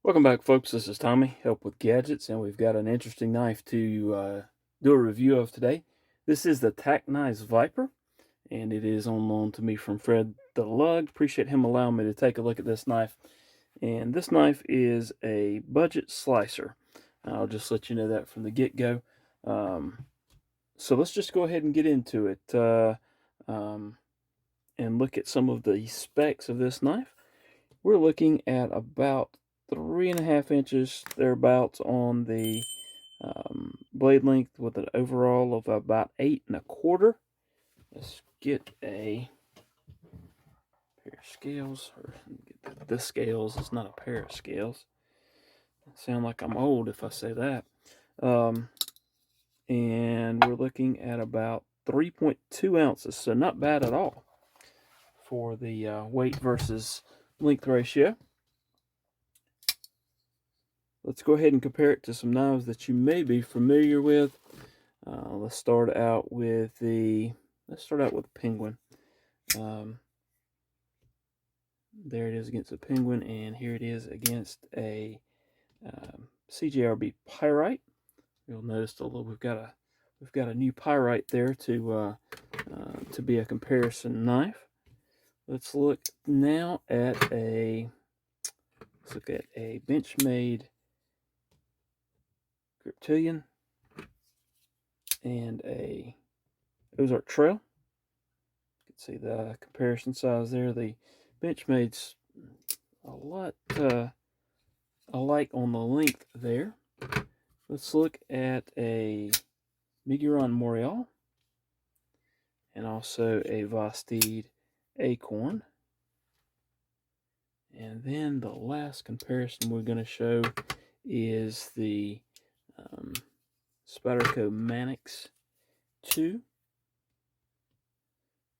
Welcome back, folks. This is Tommy, Help with Gadgets, and we've got an interesting knife to do a review of today. This is the TacKnives Viper, and it is on loan to me from Fred the Lug. Appreciate him allowing me to take a look at this knife. And this knife is a budget slicer. I'll just let you know that from the get-go. Um, so let's just go ahead and get into it and look at some of the specs of this knife. We're looking at about 3.5 inches thereabouts on the blade length with an overall of about 8.25. Let's get a pair of scales, or get the scales. It's not a pair of scales. I sound like I'm old if I say that. Um, and we're looking at about 3.2 ounces, so not bad at all for the weight versus length ratio. Let's go ahead and compare it to some knives that you may be familiar with. Let's start out with the Penguin. Um, there it is against the Penguin, and here it is against a CJRB Pyrite. You'll notice we've got a new Pyrite there to be a comparison knife. Let's look now at a Benchmade Griptilian and a Ozark Trail. You can see the comparison size there. The Benchmade's a lot alike on the length there. Let's look at a Miguron Montreal and also a Vosteed Acorn. And then the last comparison we're going to show is the Spyderco Manix 2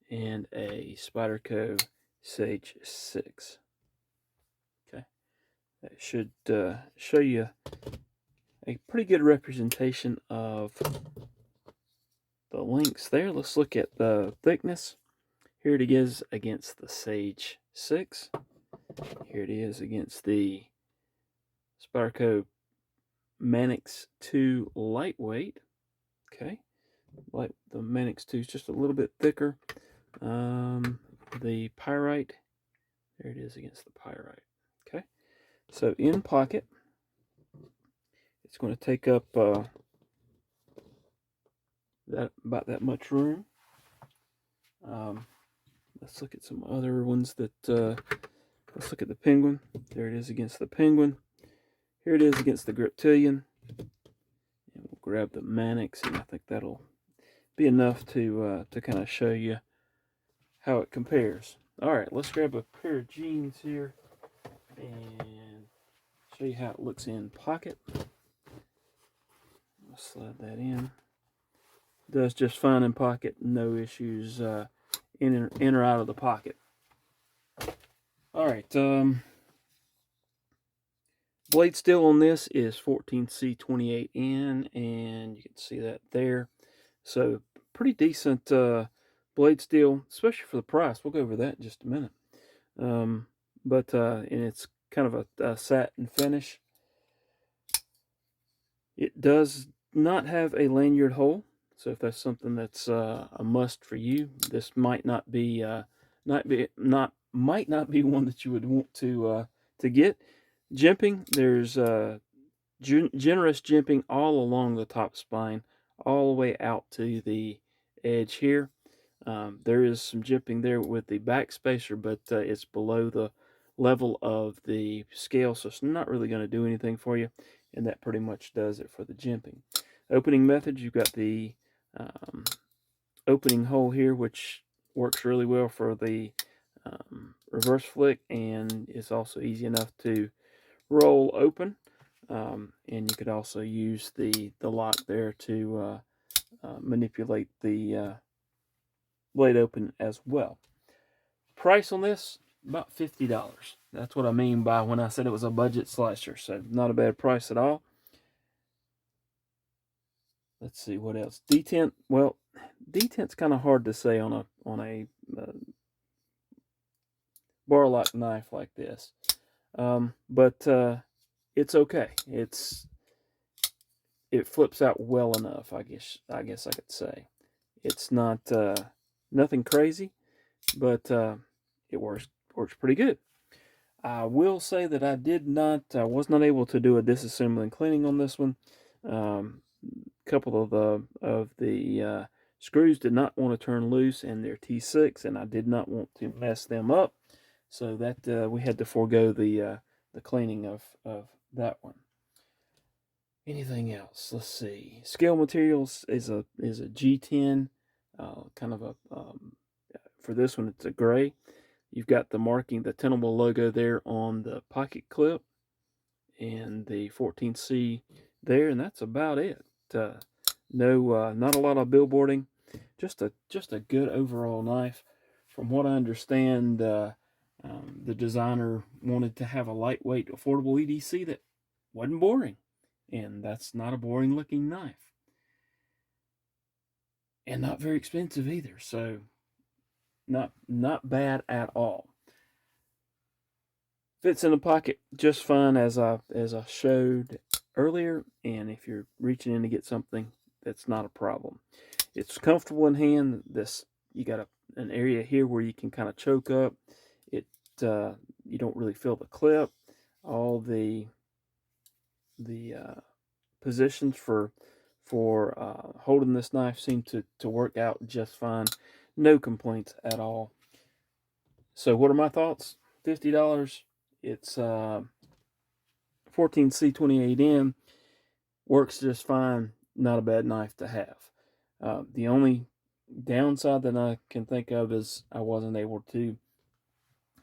and a Spyderco Sage 6. Okay, that should show you a pretty good representation of the links there. Let's look at the thickness. Here it is against the Sage 6. Here it is against the Spyderco Manix 2 lightweight. Okay, like the Manix 2 is just a little bit thicker. The Pyrite, there it is against the Pyrite. Okay, so in pocket, it's going to take up about that much room. Let's look at some other ones that. Let's look at the Penguin. There it is against the Penguin. Here it is against the Griptilian. And we'll grab the Manix, and I think that'll be enough to kind of show you how it compares. All right, let's grab a pair of jeans here and show you how it looks in pocket. I'll slide that in. Does just fine in pocket, no issues in or out of the pocket. All right, blade steel on this is 14C28N, and you can see that there. So pretty decent blade steel, especially for the price. We'll go over that in just a minute. And it's kind of a satin finish. It does not have a lanyard hole, so if that's something that's a must for you, this might not be might not be one that you would want to get. Jimping, there's generous jimping all along the top spine, all the way out to the edge here. There is some jimping there with the backspacer, but it's below the level of the scale, so it's not really going to do anything for you, and that pretty much does it for the jimping. Opening methods, you've got the opening hole here, which works really well for the reverse flick, and is also easy enough to roll open. And you could also use the lock there to manipulate the blade open as well. Price on this, about $50. That's what I mean by when I said it was a budget slicer, so not a bad price at all. Let's see what else. Detent, well, detent's kind of hard to say on a bar lock knife like this, but it's okay. It flips out well enough, I guess I could say. It's not nothing crazy, but it works pretty good. I will say that I was not able to do a disassembly and cleaning on this one. A couple of the screws did not want to turn loose, and they're T6, and I did not want to mess them up, so that we had to forego the cleaning of that one. Anything else? Let's see. Scale materials is a G10, kind of a for this one it's a gray. You've got the marking, the Tenable logo there on the pocket clip, and the 14C there, and that's about it. No, not a lot of billboarding. Just a good overall knife. From what I understand, the designer wanted to have a lightweight, affordable EDC that wasn't boring, and that's not a boring looking knife, and not very expensive either. So not bad at all. Fits in the pocket just fine, as I showed earlier, and if you're reaching in to get something, that's not a problem. It's comfortable in hand. You got an area here where you can kind of choke up. You don't really feel the clip. All the positions for holding this knife seem to work out just fine. No complaints at all. So what are my thoughts? $50. It's 14C28M. Works just fine. Not a bad knife to have. The only downside that I can think of is I wasn't able to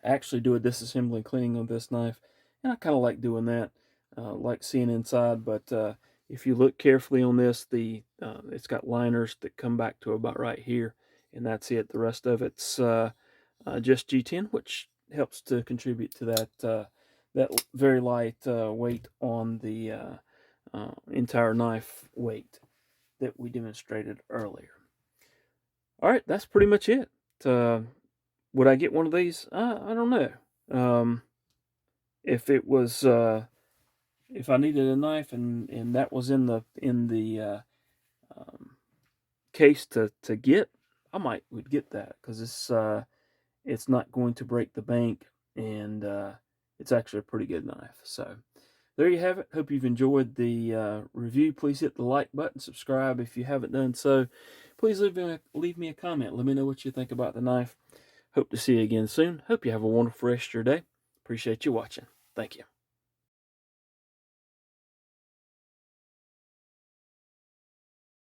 actually do a disassembly and cleaning of this knife, and I kind of like doing that. Like seeing inside, but if you look carefully on this, it's got liners that come back to about right here, and that's it. The rest of it's just G10, which helps to contribute to that very light weight on the entire knife weight that we demonstrated earlier. All right, that's pretty much it. Would I get one of these? I don't know. If it was, if I needed a knife and that was in the case to get, I would get that, because it's not going to break the bank, and it's actually a pretty good knife. So there you have it. Hope you've enjoyed the review. Please hit the like button, subscribe if you haven't done so. Please leave me a comment. Let me know what you think about the knife. Hope to see you again soon. Hope you have a wonderful rest of your day. Appreciate you watching. Thank you.